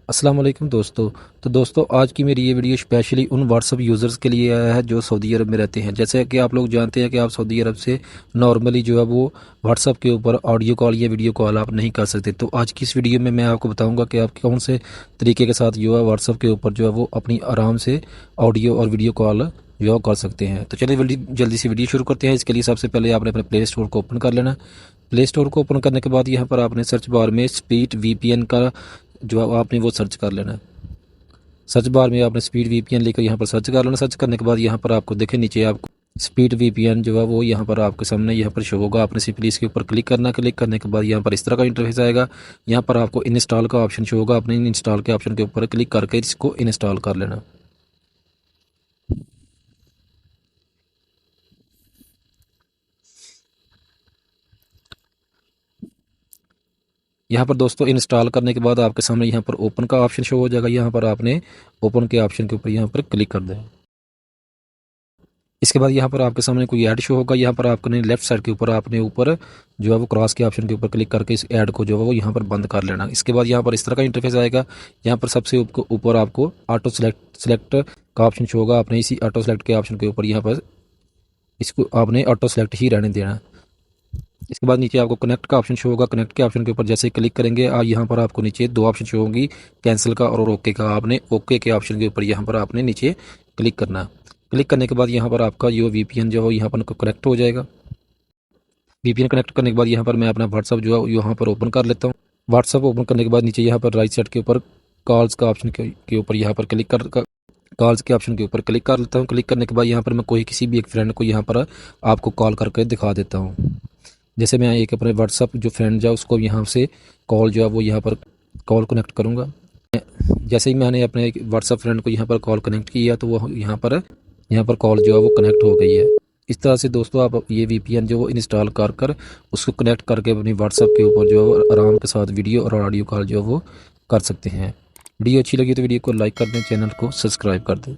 अस्सलाम वालेकुम दोस्तों। तो दोस्तों आज की मेरी ये वीडियो स्पेशली उन व्हाट्सअप यूज़र्स के लिए आया है जो सऊदी अरब में रहते हैं। जैसे कि आप लोग जानते हैं कि आप सऊदी अरब से नॉर्मली जो है वो व्हाट्सअप के ऊपर ऑडियो कॉल या वीडियो कॉल आप नहीं कर सकते। तो आज की इस वीडियो में मैं आपको बताऊंगा कि आप कौन से तरीके के साथ जो है व्हाट्सअप के ऊपर जो है वो अपनी आराम से ऑडियो और वीडियो कॉल जो है कर सकते हैं। तो चलिए जल्दी से वीडियो शुरू करते हैं। इसके लिए सबसे पहले आपने अपने प्ले स्टोर को ओपन कर लेना। प्ले स्टोर को ओपन करने के बाद यहाँ पर आपने सर्च बार में स्पीड वीपीएन का जो है आपने वो सर्च कर लेना है। सर्च बार में आपने स्पीड वीपीएन लेकर यहाँ पर सर्च कर लेना। सर्च करने के बाद यहाँ पर आपको देखें नीचे आपको स्पीड वीपीएन जो है वो यहाँ पर आपके सामने यहाँ पर शो होगा। आपने सिंपली इसके ऊपर क्लिक करना। क्लिक करने के बाद यहाँ पर इस तरह का इंटरफेस आएगा। यहाँ पर आपको इंस्टॉल का ऑप्शन शो होगा। आपने इंस्टॉल के ऑप्शन के ऊपर क्लिक करके इसको इंस्टॉल कर लेना। यहाँ पर दोस्तों इंस्टॉल करने के बाद आपके सामने यहाँ पर ओपन का ऑप्शन शो हो जाएगा। यहाँ पर आपने ओपन के ऑप्शन के ऊपर यहाँ पर क्लिक कर दें। इसके बाद यहाँ पर आपके सामने कोई ऐड शो होगा। यहाँ पर आपने लेफ्ट साइड के ऊपर आपने ऊपर जो है वो क्रॉस के ऑप्शन के ऊपर क्लिक करके इस ऐड को जो है वो यहाँ पर बंद कर लेना। इसके बाद यहाँ पर इस तरह का इंटरफेस आएगा। यहाँ पर सबसे ऊपर आपको ऑटो सेलेक्ट का ऑप्शन शो होगा। आपने इसी ऑटो सेलेक्ट के ऑप्शन के ऊपर यहाँ पर इसको आपने ऑटो सेलेक्ट ही रहने देना। इसके बाद नीचे आपको कनेक्ट का ऑप्शन शो होगा। कनेक्ट के ऑप्शन के ऊपर जैसे ही क्लिक करेंगे यहाँ पर आपको नीचे दो ऑप्शन शो होंगी, कैंसिल का और ओके का। आपने ओके के ऑप्शन के ऊपर यहाँ पर आपने नीचे क्लिक करना। क्लिक करने के बाद यहाँ पर आपका जो वीपीएन जो है यहाँ पर कनेक्ट हो जाएगा। वीपीएन कनेक्ट करने के बाद यहाँ पर मैं अपना व्हाट्सअप जो है यहाँ पर ओपन कर लेता हूँ। व्हाट्सअप ओपन करने के बाद नीचे यहाँ पर राइट साइड के ऊपर कॉल्स का ऑप्शन के ऊपर यहाँ पर क्लिक कर कॉल्स के ऑप्शन के ऊपर क्लिक कर लेता हूँ। क्लिक करने के बाद यहाँ पर मैं कोई किसी भी एक फ्रेंड को यहाँ पर आपको कॉल करके दिखा देता हूँ। जैसे मैं एक अपने व्हाट्सअप जो फ्रेंड है उसको यहाँ से कॉल जो है वो यहाँ पर कॉल कनेक्ट करूँगा। जैसे ही मैंने अपने व्हाट्सअप फ्रेंड को यहाँ पर कॉल कनेक्ट किया तो वो यहाँ पर कॉल जो है वो कनेक्ट हो गई है। इस तरह से दोस्तों आप ये वीपीएन जो वो इंस्टॉल कर उसको कनेक्ट करके अपनी व्हाट्सअप के ऊपर जो है आराम के साथ वीडियो और ऑडियो कॉल जो है वो कर सकते हैं। वीडियो अच्छी लगी तो वीडियो को लाइक कर दें, चैनल को सब्सक्राइब कर दें।